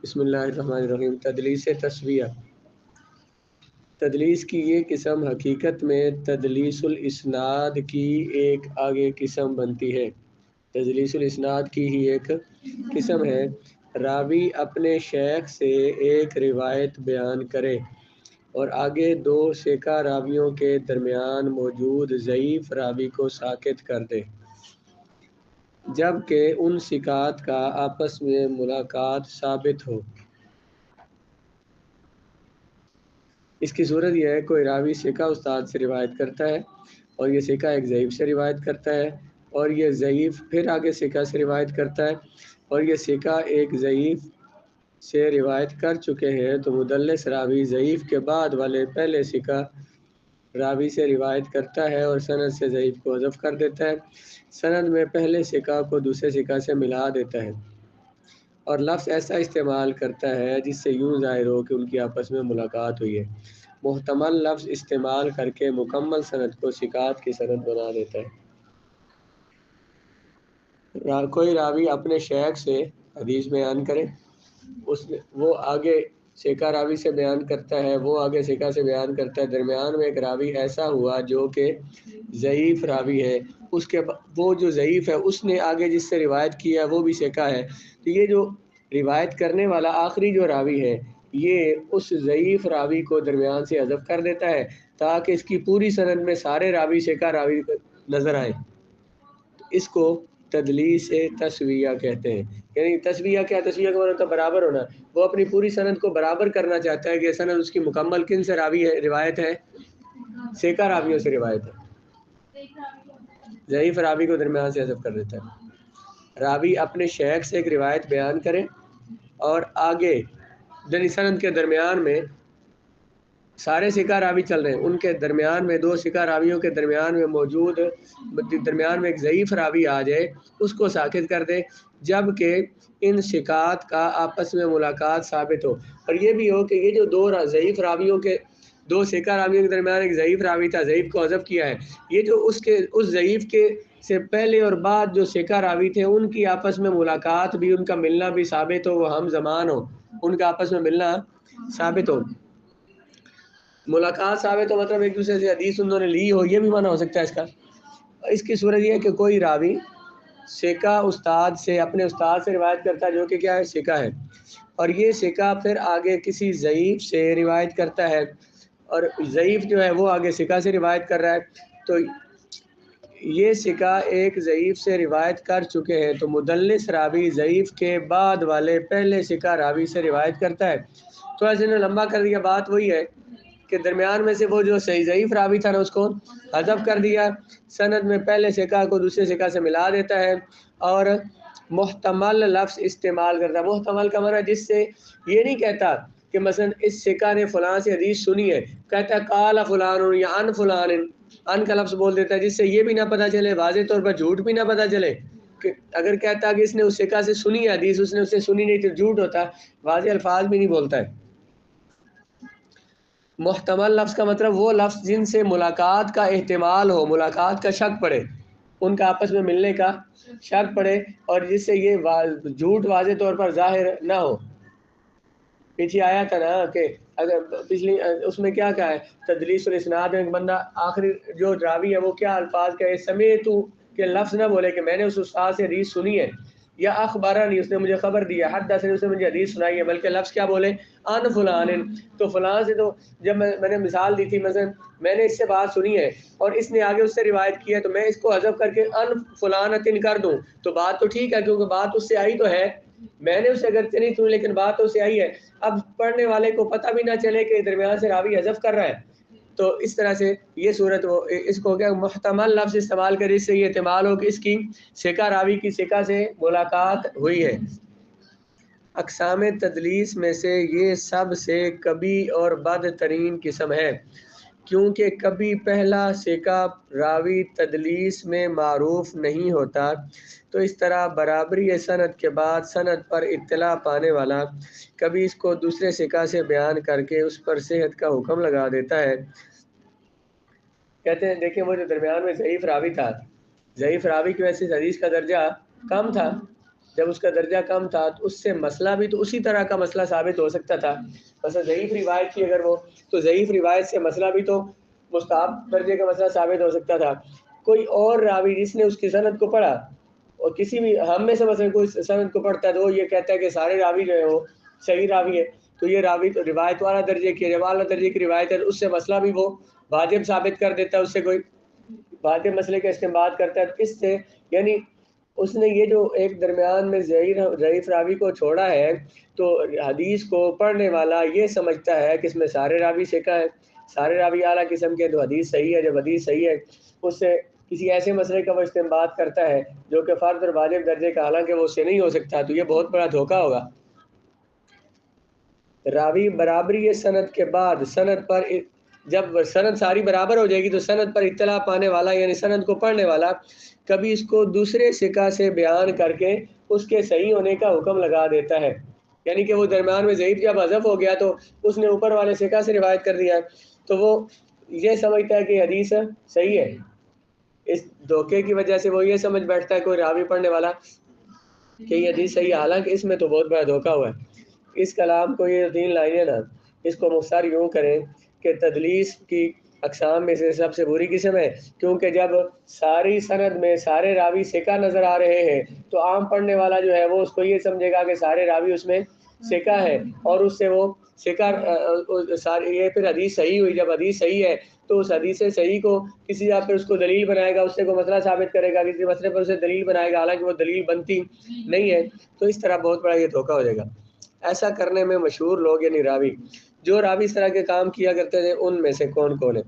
بسم اللہ الرحمن الرحیم۔ تدلیس تسویہ۔ تدلیس کی یہ قسم حقیقت میں تدلیس الاسناد کی ایک آگے قسم بنتی ہے۔ تدلیس الاسناد کی ہی ایک قسم ہے۔ راوی اپنے شیخ سے ایک روایت بیان کرے اور آگے دو ثقہ راویوں کے درمیان موجود ضعیف راوی کو ساکت کر دے، جبکہ ان ثقات کا آپس میں ملاقات ثابت ہو۔ اس کی صورت یہ ہے، کوئی راوی ثقہ استاد سے روایت کرتا ہے اور یہ ثقہ ایک ضعیف سے روایت کرتا ہے، اور یہ ضعیف پھر آگے ثقہ سے روایت کرتا ہے، اور یہ ثقہ ایک ضعیف سے روایت کر چکے ہیں، تو مدلس راوی ضعیف کے بعد والے پہلے ثقہ راوی سے روایت کرتا ہے اور سند سے ضعیف کو حذف کر دیتا ہے، سند میں پہلے ثقہ کو دوسرے ثقہ سے ملا دیتا ہے، اور لفظ ایسا استعمال کرتا ہے جس سے یوں ظاہر ہو کہ ان کی آپس میں ملاقات ہوئی ہے۔ محتمل لفظ استعمال کر کے مکمل سند کو ثقات کی سند بنا دیتا ہے۔ کوئی راوی اپنے شیخ سے حدیث بیان کرے، وہ آگے ثقہ راوی سے بیان کرتا ہے، وہ آگے ثقہ سے بیان کرتا ہے، درمیان میں ایک راوی ایسا ہوا جو کہ ضعیف راوی ہے، اس کے وہ جو ضعیف ہے اس نے آگے جس سے روایت کیا وہ بھی ثقہ ہے، تو یہ جو روایت کرنے والا آخری جو راوی ہے یہ اس ضعیف راوی کو درمیان سے حذف کر دیتا ہے تاکہ اس کی پوری سند میں سارے راوی ثقہ راوی نظر آئے۔ اس کو تدلیس تسویہ کہتے ہیں۔ یعنی تسویہ کیا؟ تسویہ کا مطلب برابر ہونا۔ وہ اپنی پوری سند کو برابر کرنا چاہتا ہے کہ سند اس کی مکمل کن سے راوی ہے روایت ہے؟ ثقہ راویوں سے روایت ہے، ضعیف راوی کو درمیان سے حذف کر دیتا ہے۔ راوی اپنے شیخ سے ایک روایت بیان کرے اور آگے یعنی سند کے درمیان میں سارے ثقہ راوی چل رہے ہیں، ان کے درمیان میں دو ثقہ راویوں کے درمیان میں موجود درمیان میں ایک ضعیف راوی آ جائے، اس کو ساکت کر دے، جبکہ ان ثقات کا آپس میں ملاقات ثابت ہو، اور یہ بھی ہو کہ یہ جو دو ضعیف راویوں کے دو ثقہ راویوں کے درمیان ایک ضعیف راوی تھا، ضعیف کو حذف کیا ہے، یہ جو اس ضعیف کے سے پہلے اور بعد جو ثقہ راوی تھے ان کی آپس میں ملاقات بھی، ان کا ملنا بھی ثابت ہو، وہ ہم زمان ہو، ان کا آپس میں ملنا ثابت ہو۔ ملاقات ثابت ہو مطلب ایک دوسرے سے حدیث انہوں نے لی ہو، یہ بھی معنی ہو سکتا ہے اس کا۔ اس کی صورت یہ ہے کہ کوئی راوی ثقہ استاد سے اپنے استاد سے روایت کرتا ہے جو کہ کیا ہے؟ ثقہ ہے، اور یہ ثقہ پھر آگے کسی ضعیف سے روایت کرتا ہے، اور ضعیف جو ہے وہ آگے ثقہ سے روایت کر رہا ہے، تو یہ ثقہ ایک ضعیف سے روایت کر چکے ہیں، تو مدلس راوی ضعیف کے بعد والے پہلے ثقہ راوی سے روایت کرتا ہے۔ تو ایسے نے لمبا کر دیا، بات وہی ہے کہ درمیان میں سے وہ جو صحیح ضعیف راوی تھا نا اس کو حذف کر دیا، سند میں پہلے ثقہ کو دوسرے ثقہ سے ملا دیتا ہے، اور محتمل لفظ استعمال کرتا ہے۔ محتمل کا معنی جس سے یہ نہیں کہتا کہ مثلا اس ثقہ نے فلاں سے حدیث سنی ہے، کہتا ہے قال فلان یا ان فلان، ان کا لفظ بول دیتا ہے جس سے یہ بھی نہ پتہ چلے، واضح طور پر جھوٹ بھی نہ پتہ چلے کہ اگر کہتا کہ اس نے اس ثقہ سے سنی ہے حدیث، اس نے اس سے سنی نہیں تو جھوٹ ہوتا، واضح الفاظ بھی نہیں بولتا ہے۔ محتمل لفظ کا مطلب وہ لفظ جن سے ملاقات کا احتمال ہو، ملاقات کا شک پڑے، ان کا آپس میں ملنے کا شک پڑے، اور جس سے یہ جھوٹ واضح طور پر ظاہر نہ ہو۔ پیچھے آیا تھا نا کہ اگر پچھلی اس میں کیا کہا ہے، تدلیس الاسناد میں ایک بندہ آخری جو راوی ہے وہ کیا الفاظ کہے، سمیتو کہ لفظ نہ بولے کہ میں نے اس استاد سے حدیث سنی ہے، یا اخبرنی اس نے مجھے خبر دیا، حدثنی اس نے مجھے حدیث سنائی ہے، بلکہ لفظ کیا بولے، ان فلان، تو فلاں سے، تو جب میں نے مثال دی تھی مثلا میں نے اس سے بات سنی ہے اور اس نے آگے اس سے روایت کی ہے، تو میں اس کو حذف کر کے ان فلانتن کر دوں تو بات تو ٹھیک ہے، کیونکہ بات اس سے آئی تو ہے، میں نے اس سے اگرچہ نہیں سنی لیکن بات تو اس سے آئی ہے۔ اب پڑھنے والے کو پتہ بھی نہ چلے کہ درمیان سے راوی حذف کر رہا ہے، تو اس طرح سے یہ صورت وہ اس کو کیا محتمل لفظ استعمال کرے، اس سے یہ احتمال ہو کہ اس کی ثقہ راوی کی ثقہ سے ملاقات ہوئی ہے۔ اقسام تدلیس میں سے یہ سب سے کبھی اور بدترین قسم ہے، کیونکہ کبھی پہلا ثقہ راوی تدلیس میں معروف نہیں ہوتا، تو اس طرح برابری سند کے بعد سند پر اطلاع پانے والا کبھی اس کو دوسرے ثقہ سے بیان کر کے اس پر صحت کا حکم لگا دیتا ہے۔ کہتے ہیں دیکھیں وہ جو درمیان میں ضعیف راوی تھا، ضعیف راوی کی وجہ سے حدیث کا درجہ کم تھا، جب اس کا درجہ کم تھا تو اس سے مسئلہ بھی تو اسی طرح کا مسئلہ ثابت ہو سکتا تھا. مثلا ضعیف روایت کی اگر وہ تو ضعیف روایت سے مسئلہ بھی تو مستحب درجے کا مسئلہ ثابت ہو سکتا تھا. کوئی اور راوی جس نے اس کی سند کو پڑھا اور کسی بھی ہم میں سے مثلا کوئی سند کو پڑھتا ہے تو وہ یہ کہتا ہے کہ سارے راوی جو ہے وہ صحیح راوی ہے، تو یہ راوی تو روایت والا درجے کی ہے. جب اعلیٰ درجے کی روایت ہے تو اس سے مسئلہ بھی وہ واجب ثابت کر دیتا ہے، اس سے کوئی واجب مسئلے کا استعمال کرتا ہے. تو اس سے یعنی اس نے یہ جو ایک درمیان میں ضعیف راوی کو چھوڑا ہے تو حدیث کو پڑھنے والا یہ سمجھتا ہے کہ اس میں سارے راوی ثقہ ہے، سارے راوی اعلیٰ قسم کے، تو حدیث صحیح ہے. جب حدیث صحیح ہے اس سے کسی ایسے مسئلے کا وہ استنباط کرتا ہے جو کہ فرد اور واجب درجے کا، حالانکہ وہ اس سے نہیں ہو سکتا. تو یہ بہت بڑا دھوکہ ہوگا. راوی برابری سند کے بعد سند پر جب سند ساری برابر ہو جائے گی تو سند پر اطلاع پانے والا یعنی سند کو پڑھنے والا کبھی اس کو دوسرے ثقہ سے بیان کر کے اس کے صحیح ہونے کا حکم لگا دیتا ہے. یعنی کہ وہ درمیان میں ضعیف جب حذف ہو گیا تو اس نے اوپر والے ثقہ سے روایت کر دیا تو وہ یہ سمجھتا ہے کہ حدیث صحیح ہے. اس دھوکے کی وجہ سے وہ یہ سمجھ بیٹھتا ہے کوئی راوی پڑھنے والا کہ یہ حدیث صحیح ہے، حالانکہ اس میں تو بہت بڑا دھوکہ ہوا ہے. اس کلام کو یہ 3 لائنیں نا اس کو مختصر یوں کریں کہ تدلیس کی اقسام میں سے سب سے بری قسم ہے، کیونکہ جب ساری سند میں سارے راوی ثقہ نظر آ رہے ہیں تو عام پڑھنے والا جو ہے وہ اس کو یہ سمجھے گا کہ سارے راوی اس میں ثقہ ہے اور اس سے وہ ثقہ یہ پھر حدیث صحیح ہوئی. جب حدیث صحیح ہے تو اس حدیث صحیح کو کسی جگہ پہ اس کو دلیل بنائے گا، اس سے کوئی مسئلہ ثابت کرے گا، کسی مسئلے پر اسے دلیل بنائے گا حالانکہ وہ دلیل بنتی نہیں ہے. تو اس طرح بہت بڑا یہ دھوکہ ہو جائے گا. ایسا کرنے میں مشہور لوگ یعنی راوی جو راوی اس طرح کے کام کیا کرتے تھے ان میں سے کون کون ہے؟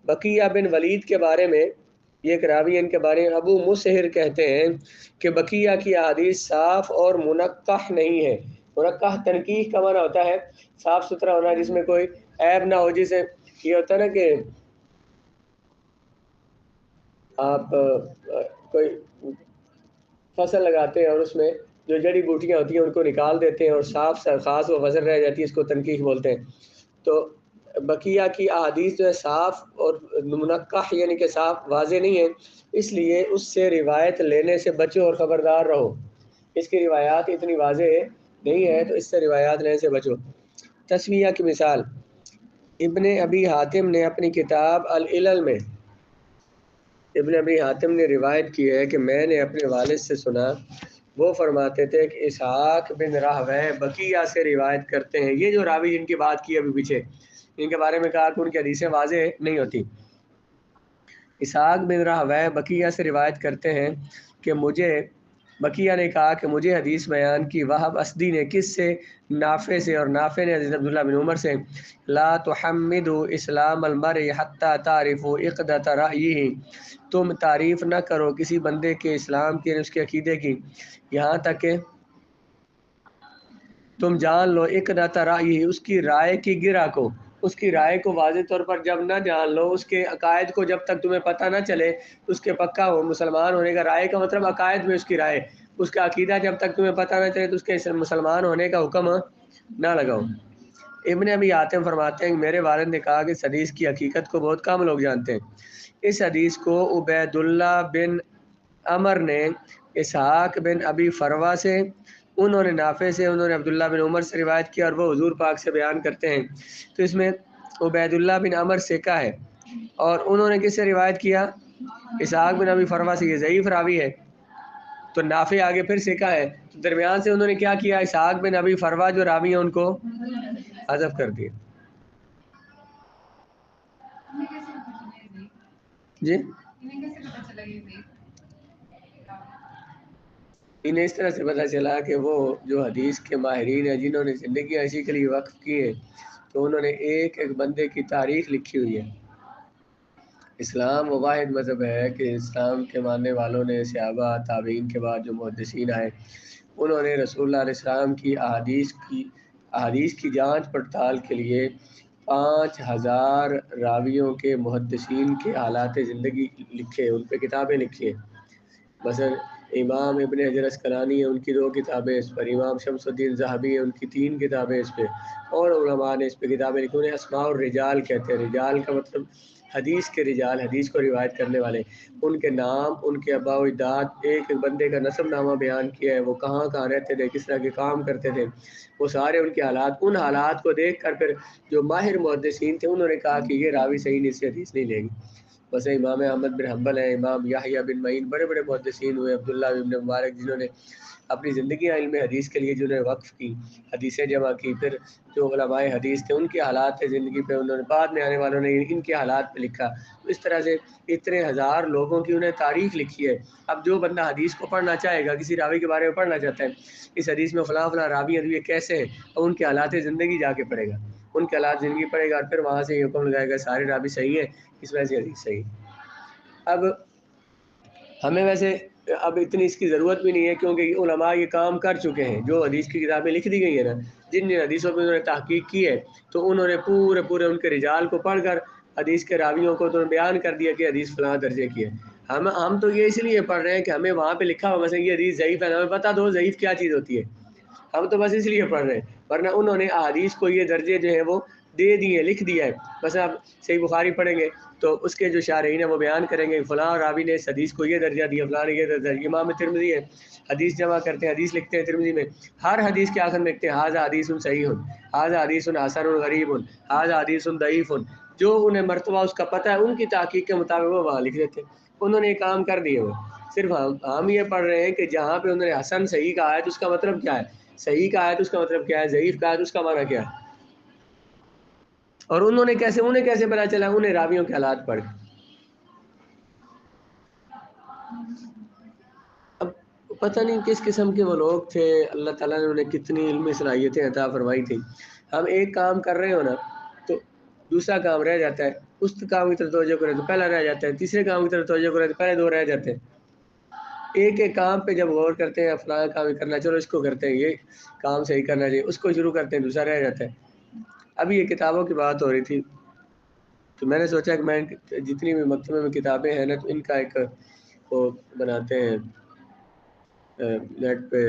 بقیہ بن ولید کے بارے میں یہ ایک راوی ان کے بارے میں ابو مسہر کہتے ہیں کہ بقیہ کی احادیث صاف اور منقح نہیں ہے. منقح تنقیح کا معنی ہوتا ہے صاف ستھرا ہونا، جس میں کوئی عیب نہ ہو. جسے یہ ہوتا ہے نا کہ آپ کوئی فصل لگاتے ہیں اور اس میں جو جڑی بوٹیاں ہوتی ہیں ان کو نکال دیتے ہیں اور صاف خاص و فصل رہ جاتی ہے، اس کو تنقیح بولتے ہیں. تو بقیہ کی احادیث جو ہے صاف اور منقح یعنی کہ صاف واضح نہیں ہے، اس لیے اس سے روایت لینے سے بچو اور خبردار رہو. اس کی روایات اتنی واضح نہیں ہے تو اس سے روایات لینے سے بچو. تسمیہ کی مثال ابن ابی حاتم نے اپنی کتاب العلل میں ابن ابی حاتم نے روایت کی ہے کہ میں نے اپنے والد سے سنا وہ فرماتے تھے کہ اسحاق بن راہوے بقیہ سے روایت کرتے ہیں. یہ جو راوی جن کی بات کی ابھی پیچھے ان کے بارے میں کہا کہ ان کی حدیثیں واضح نہیں ہوتی. اسحاق بن راہوے بقیہ سے روایت کرتے ہیں کہ بقیہ نے کہا کہ مجھے حدیث بیان کی وہب اسدی نے. کس سے؟ نافع سے. اور نافع نے حضرت عبداللہ بن عمر سے لا تحمدوا اسلام المرء حتى تعرفوا عقدۃ رأیہ، تم تعریف نہ کرو کسی بندے کے اسلام کی اس کے عقیدے کی یہاں تک کہ تم جان لو عقدۃ رأیہ، اس کی رائے کی گرہ کو. اس کی رائے کو واضح طور پر جب نہ جان لو، اس کے عقائد کو جب تک تمہیں پتہ نہ چلے اس کے پکا ہو مسلمان ہونے کا. رائے کا مطلب عقائد میں اس کی رائے، اس کا عقیدہ جب تک تمہیں پتہ نہ چلے تو اس کے مسلمان ہونے کا حکم نہ لگاؤ. ابن ابی حاتم فرماتے ہیں کہ میرے والد نے کہا کہ اس حدیث کی حقیقت کو بہت کم لوگ جانتے ہیں. اس حدیث کو عبید اللہ بن عمر نے اسحاق بن ابی فروہ سے، انہوں نے نافع سے، انہوں نے عبداللہ بن عمر سے روایت کیا اور وہ حضور پاک سے بیان کرتے ہیں. تو اس میں عبید اللہ بن عمر ثقہ ہے اور انہوں نے کس سے روایت کیا؟ اسحاق بن ابی فروہ سے. یہ ضعیف راوی ہے تو نافع آگے پھر ثقہ ہے، تو درمیان سے انہوں نے کیا کیا؟ اسحاق بن ابی فروہ جو راوی ہیں ان کو حذف کر دیا. جی انہیں اس طرح سے پتہ چلا کہ وہ جو حدیث کے ماہرین ہیں جنہوں نے زندگی اسی کے لیے وقف کی ہے تو انہوں نے ایک ایک بندے کی تاریخ لکھی ہوئی ہے. اسلام وہ واحد مذہب ہے کہ اسلام کے ماننے والوں نے صحابہ تابعین کے بعد جو محدثین آئے انہوں نے رسول اللہ علیہ السلام کی احادیث کی جانچ پڑتال کے لیے 5000 راویوں کے محدثین کے حالات زندگی لکھے، ان پہ کتابیں لکھی ہیں. مثلا امام ابن حجر اسقلانی ہیں، ان کی 2 کتابیں اس پر. امام شمس الدین ذہبی ہیں، ان کی 3 کتابیں اس پہ. اور علماء نے اس پہ کتابیں لکھی. انہیں اسماء الرجال کہتے ہیں. رجال کا مطلب حدیث کے رجال، حدیث کو روایت کرنے والے، ان کے نام، ان کے آباء و اجداد، ایک ایک بندے کا نسب نامہ بیان کیا ہے، وہ کہاں کہاں رہتے تھے، کس طرح کے کام کرتے تھے، وہ سارے ان کے حالات، ان حالات کو دیکھ کر پھر جو ماہر محدثین تھے انہوں نے کہا کہ یہ راوی صحیح نہیں، سے حدیث نہیں لے گی. بس امام احمد بن حنبل ہیں، امام یحییٰ بن معین، بڑے بڑے محدثین ہوئے، عبداللہ بن مبارک، جنہوں نے اپنی زندگی علم حدیث کے لیے جنہوں نے وقف کی، حدیثیں جمع کی. پھر جو علماء حدیث تھے ان کے حالات تھے زندگی پہ، انہوں نے بعد میں آنے والوں نے ان کے حالات پہ لکھا. تو اس طرح سے اتنے ہزار لوگوں کی انہیں تاریخ لکھی ہے. اب جو بندہ حدیث کو پڑھنا چاہے گا، کسی راوی کے بارے میں پڑھنا چاہتا ہے، اس حدیث میں فلاں فلاں راوی ہیں، یہ کیسے ہیں، اور ان کے حالات زندگی جا کے پڑھے گا، ان کے حالات زندگی پڑھے گا، اور پھر وہاں سے یہ حکم لگائے گا سارے راوی صحیح ہیں، اس وجہ سے حدیث صحیح. اب ہمیں ویسے اب اتنی اس کی ضرورت بھی نہیں ہے، کیونکہ علماء یہ کام کر چکے ہیں. جو حدیث کی کتابیں لکھ دی گئی ہیں نا، جن جن حدیثوں پہ انہوں نے تحقیق کی ہے، تو انہوں نے پورے ان کے رجال کو پڑھ کر حدیث کے راویوں کو تو بیان کر دیا کہ حدیث فلاں درجے کی ہے. ہم تو یہ اس لیے پڑھ رہے ہیں کہ ہمیں وہاں پہ لکھا ہوا مثلا یہ حدیث ضعیف ہے، ہمیں پتہ دو ضعیف کیا چیز ہوتی ہے. ہم تو بس اس لیے پڑھ رہے ہیں، ورنہ انہوں نے احادیث کو یہ درجے جو ہیں وہ دے دیے، لکھ دیا ہے. بس آپ صحیح بخاری پڑھیں گے تو اس کے جو شارحین ہیں وہ بیان کریں گے فلاں راوی نے اس حدیث کو یہ درجہ دیا، فلاں نے یہ درجہ دیا. امام ترمذی ہے، حدیث جمع کرتے ہیں، حدیث لکھتے ہیں ترمذی میں، ہر حدیث کے آخر میں لکھتے ہیں ھذا حدیث صحیح، ھذا حدیث حسن غریب، ھذا حدیث ضعیف. جو انہیں مرتبہ اس کا پتہ ہے ان کی تحقیق کے مطابق وہ وہاں لکھ دیتے ہیں. انہوں نے یہ کام کر دیے ہوئے. صرف ہم یہ پڑھ رہے ہیں کہ جہاں پہ انہوں نے حسن صحیح کہا ہے تو اس کا مطلب کیا ہے، صحیح کہا ہے تو اس کا مطلب کیا ہے، ضعیف کہا ہے تو اس کا معنی کیا ہے. اور انہیں کیسے پتا چلا، انہیں راویوں کے حالات پڑھ. اب پتہ نہیں کس قسم کے وہ لوگ تھے، اللہ تعالیٰ نے انہیں کتنی علمی صلاحیتیں عطا فرمائی تھیں. ہم ایک کام کر رہے ہو نا تو دوسرا کام رہ جاتا ہے، اس کام کی طرف توجہ کریں تو پہلا رہ جاتا ہے، تیسرے کام کی طرف توجہ کریں تو پہلے دو رہ جاتے ہیں. ایک ایک کام پہ جب غور کرتے ہیں، فلاں کام کرنا، چلو اس کو کرتے ہیں، یہ کام صحیح کرنا چاہیے، اس کو شروع کرتے ہیں، دوسرا رہ جاتا ہے. ابھی یہ کتابوں کی بات ہو رہی تھی تو میں نے سوچا کہ میں جتنی بھی مکتبے میں کتابیں ہیں نا تو ان کا ایک وہ بناتے ہیں نیٹ پہ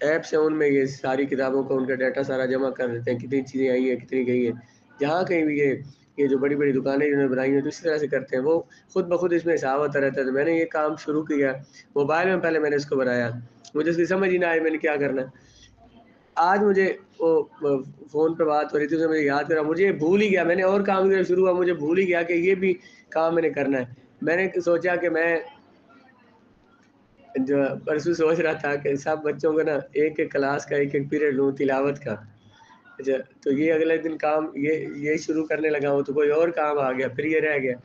ایپس ہیں، ان میں یہ ساری کتابوں کو ان کا ڈیٹا سارا جمع کر دیتے ہیں، کتنی چیزیں آئی ہیں، کتنی گئی ہیں. جہاں کہیں بھی یہ جو بڑی بڑی دکانیں جنہوں نے بنائی ہیں تو اسی طرح سے کرتے ہیں، وہ خود بخود اس میں حساب ہوتا رہتا ہے. تو میں نے یہ کام شروع کیا موبائل میں، پہلے میں نے اس کو بنایا، مجھے اس کی سمجھ ہی نہ آئی میں نے کیا کرنا. آج مجھے وہ فون پہ بات ہو رہی تھی، اسے مجھے یاد کرا، مجھے بھول ہی گیا، میں نے اور کام کرنا شروع ہوا، مجھے بھول ہی گیا کہ یہ بھی کام میں نے کرنا ہے. میں نے سوچا کہ میں جو پرسوں سوچ رہا تھا کہ سب بچوں کو نا ایک ایک کلاس کا ایک ایک پیریڈ لوں تلاوت کا. اچھا تو یہ اگلے دن کام یہ شروع کرنے لگا ہوں تو کوئی اور کام آ گیا، پھر یہ رہ گیا.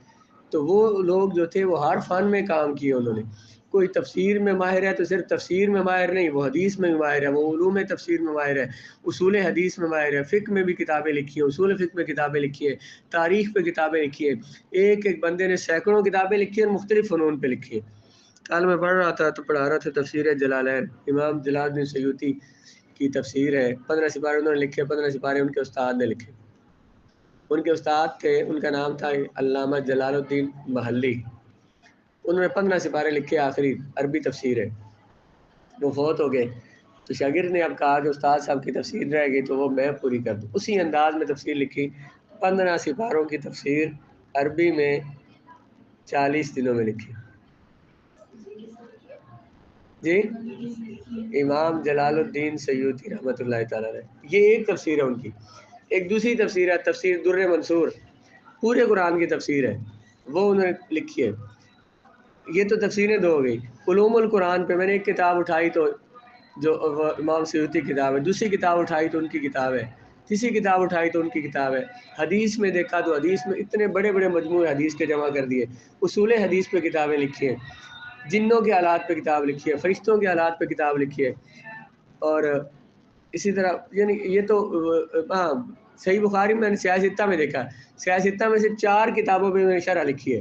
تو وہ لوگ جو تھے وہ ہر فن میں کام کیے انہوں نے. کوئی تفسیر میں ماہر ہے تو صرف تفسیر میں ماہر نہیں، وہ حدیث میں بھی ماہر ہے، وہ علوم تفسیر میں ماہر ہے، اصول حدیث میں ماہر ہے، فقہ میں بھی کتابیں لکھی ہیں، اصول فقہ میں کتابیں لکھی ہیں، تاریخ پہ کتابیں لکھی ہیں. ایک ایک بندے نے سینکڑوں کتابیں لکھی ہیں، مختلف فنون پہ لکھی ہیں. کل میں پڑھ رہا تھا تو پڑھا رہا تھا تفسیر جلالین، امام جلال الدین سیوطی کی تفسیر ہے. 15 سپارے انہوں نے لکھے، 15 سپارے ان کے استاد نے لکھے. ان کے استاد تھے، ان کا نام تھا علامہ جلال الدین محلی. انہوں نے 15 سپارے لکھے، آخری عربی تفسیر ہے. وہ فوت ہو گئے تو شاگرد نے اب کہا کہ استاد صاحب کی تفسیر رہ گئی تو وہ میں پوری کر دوں. اسی انداز میں تفسیر لکھی، 15 سپاروں کی تفسیر عربی میں 40 دنوں میں لکھی. جی امام جلال الدین سیوطی رحمۃ اللہ تعالیٰ علیہ. یہ ایک تفسیر ہے ان کی. ایک دوسری تفسیر ہے تفسیر در منصور، پورے قرآن کی تفسیر ہے، وہ انہوں نے لکھی ہے. یہ تو تفسیریں دو ہو گئی. علوم القرآن پہ میں نے ایک کتاب اٹھائی تو جو امام سیوطی کتاب ہے، دوسری کتاب اٹھائی تو ان کی کتاب ہے، تیسری کتاب اٹھائی تو ان کی کتاب ہے. حدیث میں دیکھا تو حدیث میں اتنے بڑے بڑے مجموعے حدیث کے جمع کر دیے. اصول حدیث پہ کتابیں لکھی ہیں، جنوں کے حالات پہ کتاب لکھی ہے، فرشتوں کے حالات پہ کتاب لکھی ہے. اور اسی طرح یعنی یہ تو ہاں صحیح بخاری میں نے سیاہ ستہ میں دیکھا، سیاہ ستہ میں سے 4 کتابوں پہ میں نے شرح لکھی ہے.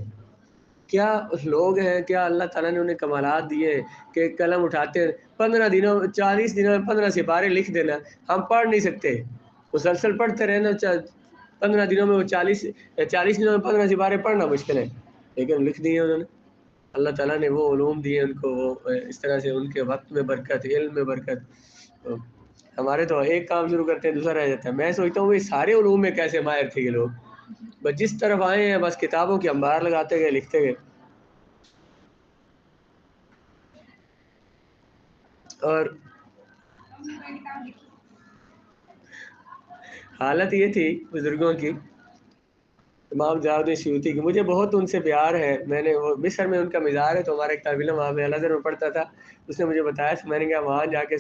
کیا لوگ ہیں، کیا اللہ تعالیٰ نے انہیں کمالات دیے کہ قلم اٹھاتے ہیں 15 دنوں 40 دنوں میں 15 سپارے لکھ دینا. ہم پڑھ نہیں سکتے، مسلسل پڑھتے رہنا، 15 دنوں میں وہ 40 دنوں میں 15 سپارے پڑھنا مشکل ہے، لیکن لکھ دیے انہوں نے. اللہ تعالیٰ نے وہ علوم دیے ان کو، وہ اس طرح سے ان کے وقت میں برکت، علم میں برکت. ہمارے تو ایک کام شروع کرتے ہیں دوسرا رہ جاتا ہے. میں سوچتا ہوں یہ سارے علوم میں کیسے ماہر تھے یہ لوگ. بس جس طرف آئے ہیں بس کتابوں کی انبار لگاتے گئے، لکھتے گئے. اور حالت یہ تھی بزرگوں کی، امام جلال الدین سیوطی کی، مجھے بہت ان سے پیار ہے. میں نے وہ مصر میں ان کا مزار ہے، تو ہمارا ایک طالب علم وہاں پہ الازہر میں پڑھتا تھا، اس نے مجھے بتایا تھا. میں نے کہا وہاں جا کے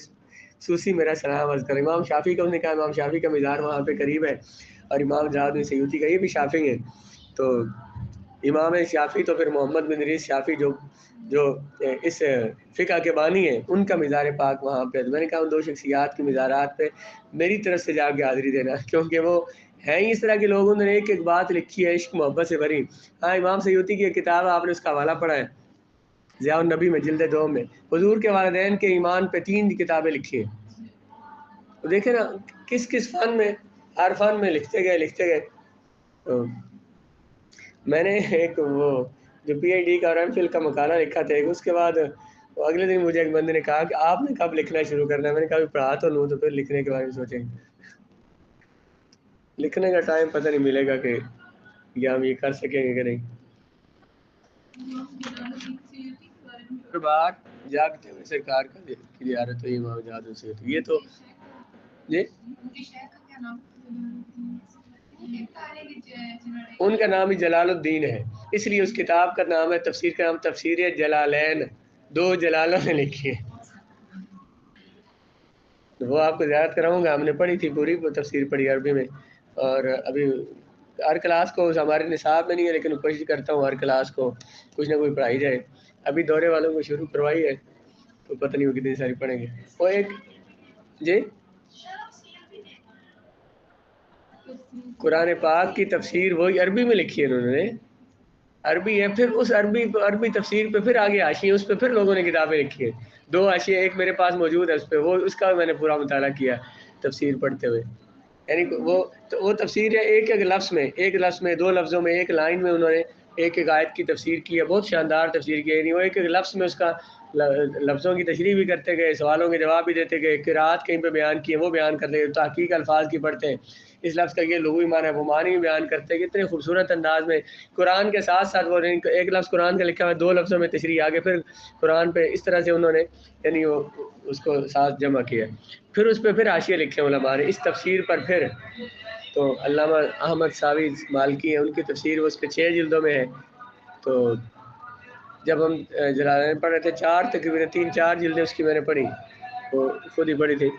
سوسی میرا سلام عرض کر. امام شافعی کا، انہوں نے کہا امام شافعی کا مزار وہاں پہ قریب ہے، اور امام جلال الدین سیوطی کا، یہ بھی شافعی ہیں. تو امام شافعی تو پھر محمد بن ادریس شافعی جو اس فقہ کے بانی ہیں، ان کا مزار پاک وہاں پہ. میں نے کہا ان دو شخصیات کی مزارات پہ میری طرف سے جا کے حاضری دینا، کیونکہ وہ ہیں ہی اس طرح کے لوگوں نے ایک ایک بات لکھی ہے عشق محبت سے بھری. ہاں امام سیوطی کی ایک کتاب، آپ نے اس کا حوالہ پڑھا ہے، ضیاء النبی میں جلد 2 میں حضور کے والدین کے ایمان پہ 3 کتابیں لکھی ہیں. تو دیکھیں نا کس کس فن میں، ہر فن میں لکھتے گئے. تو میں نے ایک وہ جو پی ایچ ڈی کا اور ایم فل کا مقالہ لکھا تھا، اس کے بعد اگلے دن مجھے ایک بندے نے کہا کہ آپ نے کب لکھنا شروع کرنا ہے. میں نے کہا پڑھا تو لوں تو پھر لکھنے کے بارے میں سوچیں گے. لکھنے کا ٹائم پتہ نہیں ملے گا کہ یا ہم یہ کر سکیں گے کہ نہیں. بات جاگتے ہوئے سرکار کی زیارت ہوئی امام جلال الدین سیوطی. یہ تو جی ان کا نام ہی جلال الدین ہے، اس لیے اس کتاب کا نام ہے، تفسیر کا نام تفسیر جلالین، 2 جلالوں نے لکھی ہے. وہ آپ کو زیارت کراؤں گا. ہم نے پڑھی تھی پوری تفسیر پڑھی عربی میں، اور ابھی ہر کلاس کو ہمارے نصاب میں نہیں ہے، لیکن کوشش کرتا ہوں ہر کلاس کو کچھ نہ کوئی پڑھائی جائے. ابھی دورے والوں کو شروع کروائی ہے، تو پتہ نہیں وہ کتنی ساری پڑھیں گے. وہ ایک جی قرآن پاک کی تفسیر وہی عربی میں لکھی ہے انہوں نے، عربی ہے. پھر اس عربی تفسیر پہ پھر آگے حاشیے، اس پہ پھر لوگوں نے کتابیں لکھی ہیں. 2 حاشیے، ایک میرے پاس موجود ہے اس پہ، وہ اس کا میں نے پورا مطالعہ کیا تفسیر پڑھتے ہوئے. یعنی وہ تفسیر ہے ایک لفظ میں 2 لفظوں میں، ایک لائن میں انہوں نے ایک آیت کی تفسیر کی ہے. بہت شاندار تفسیر کی ہے. یعنی وہ ایک لفظ میں اس کا لفظوں کی تشریح بھی کرتے گئے، سوالوں کے جواب بھی دیتے گئے، قرات کہیں پہ بیان کیے وہ بیان کرتے گئے، تحقیق الفاظ کی پڑھتے ہیں، اس لفظ کا یہ لغوی معنی ہے وہ معنی بھی بیان کرتے ہیں. کتنے خوبصورت انداز میں قرآن کے ساتھ ساتھ وہ ایک لفظ قرآن کا لکھا ہوا ہے، 2 لفظوں میں تشریح آگے، پھر قرآن پہ اس طرح سے انہوں نے یعنی وہ اس کو ساتھ جمع کیا. پھر اس پہ پھر حاشیے لکھے علماء نے اس تفسیر پر. پھر تو علامہ احمد ساوی مالکی ہیں، ان کی تفسیر وہ اس کے 6 جلدوں میں ہے. تو جب ہم جلالین پڑھ رہے تھے، 3 4 جلدیں اس کی میں نے پڑھی، وہ خود ہی پڑھی تھی.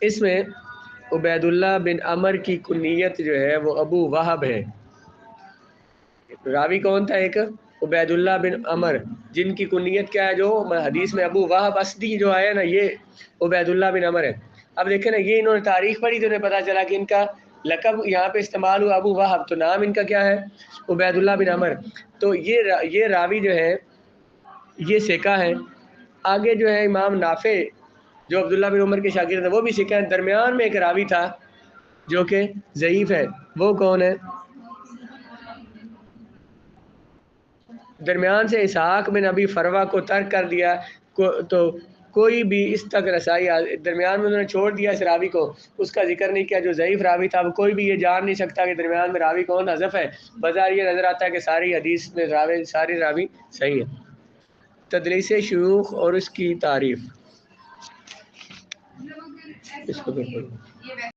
اس میں عبید اللہ بن عمر کی کنیت جو ہے وہ ابو وہب ہے. راوی کون تھا؟ ایک عبید اللہ بن عمر، جن کی کنیت کیا ہے، جو حدیث میں ابو وہب اسدی جو آیا نا، یہ عبید اللہ بن عمر ہے. اب دیکھیں نا، یہ انہوں نے تاریخ پڑھی تو انہیں پتا چلا کہ ان کا لقب یہاں پہ استعمال ہوا ابو وہب، تو نام ان کا کیا ہے؟ عبید اللہ بن عمر. تو یہ راوی جو ہے یہ ثقہ ہے. آگے جو ہے امام نافع جو عبداللہ بن عمر کے شاگرد ہیں، وہ بھی ثقہ ہیں. درمیان میں ایک راوی تھا جو کہ ضعیف ہے، وہ کون ہے؟ درمیان سے اسحاق بن ابی فروہ کو ترک کر دیا، تو کوئی بھی اس تک رسائی درمیان میں انہوں نے چھوڑ دیا اس راوی کو، اس کا ذکر نہیں کیا جو ضعیف راوی تھا. کوئی بھی یہ جان نہیں سکتا کہ درمیان میں راوی کون حذف ہے. بظاہر یہ نظر آتا ہے کہ ساری حدیث میں ساری راوی صحیح ہے. تدلیس شیوخ اور اس کی تعریف. اس کو